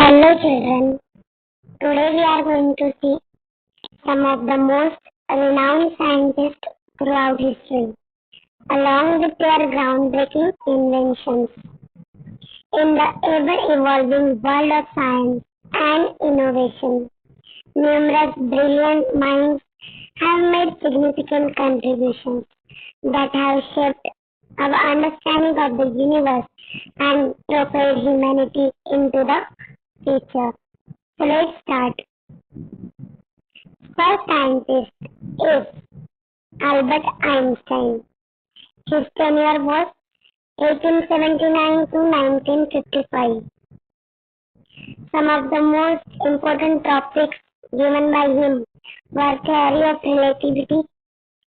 Hello children, today we are going to see some of the most renowned scientists throughout history, along with their groundbreaking inventions. In the ever-evolving world of science and innovation, numerous brilliant minds have made significant contributions that have shaped our understanding of the universe and propelled humanity into the future. So let's start. First scientist is Albert Einstein. His tenure was 1879 to 1955. Some of the most important topics given by him were theory of relativity,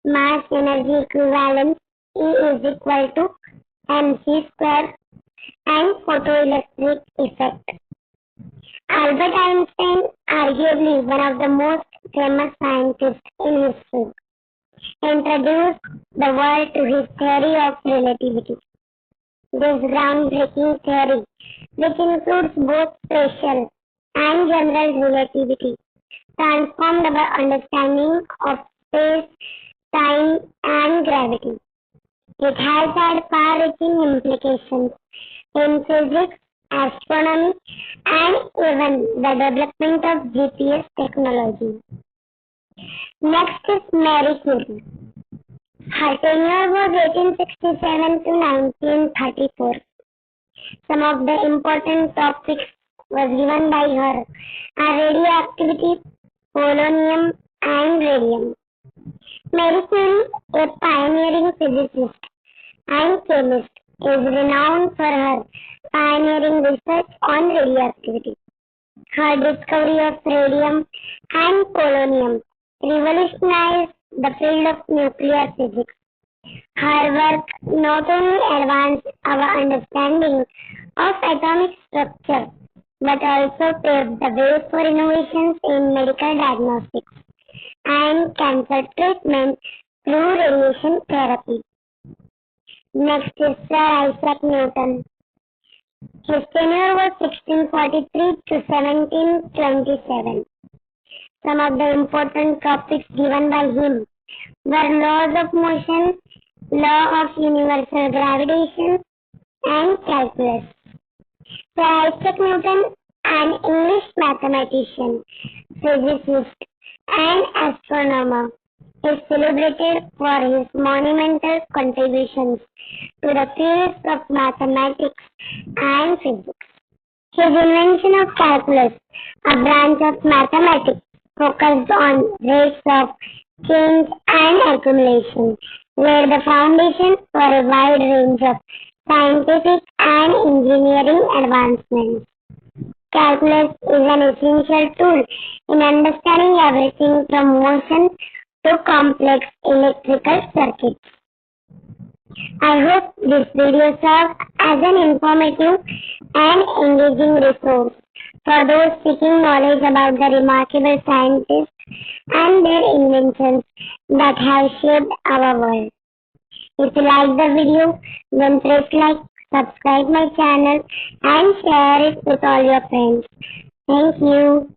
mass energy equivalence, E is equal to mc square, and photoelectric effect. Albert Einstein, arguably one of the most famous scientists in history, introduced the world to his theory of relativity. This groundbreaking theory, which includes both special and general relativity, transformed our understanding of space, time, and gravity. It has had far-reaching implications in physics, astronomy, and even the development of GPS technology. Next is Marie Curie. Her tenure was 1867 to 1934. Some of the important topics was given by her are radioactivity, polonium, and radium. Marie Curie, a pioneering physicist and chemist, is renowned for her pioneering research on radioactivity. Her discovery of radium and polonium revolutionized the field of nuclear physics. Her work not only advanced our understanding of atomic structure, but also paved the way for innovations in medical diagnostics and cancer treatment through radiation therapy. Next is Sir Isaac Newton. His tenure was 1643 to 1727. Some of the important topics given by him were laws of motion, law of universal gravitation, and calculus. Sir Isaac Newton, an English mathematician, physicist, and astronomer, is celebrated for his monumental contributions to the fields of mathematics and physics. His invention of calculus, a branch of mathematics focused on rates of change and accumulation, laid the foundation for a wide range of scientific and engineering advancements. Calculus is an essential tool in understanding everything from motion to complex electrical circuits. I hope this video serves as an informative and engaging resource for those seeking knowledge about the remarkable scientists and their inventions that have shaped our world. If you like the video, then press like, subscribe my channel, and share it with all your friends. Thank you.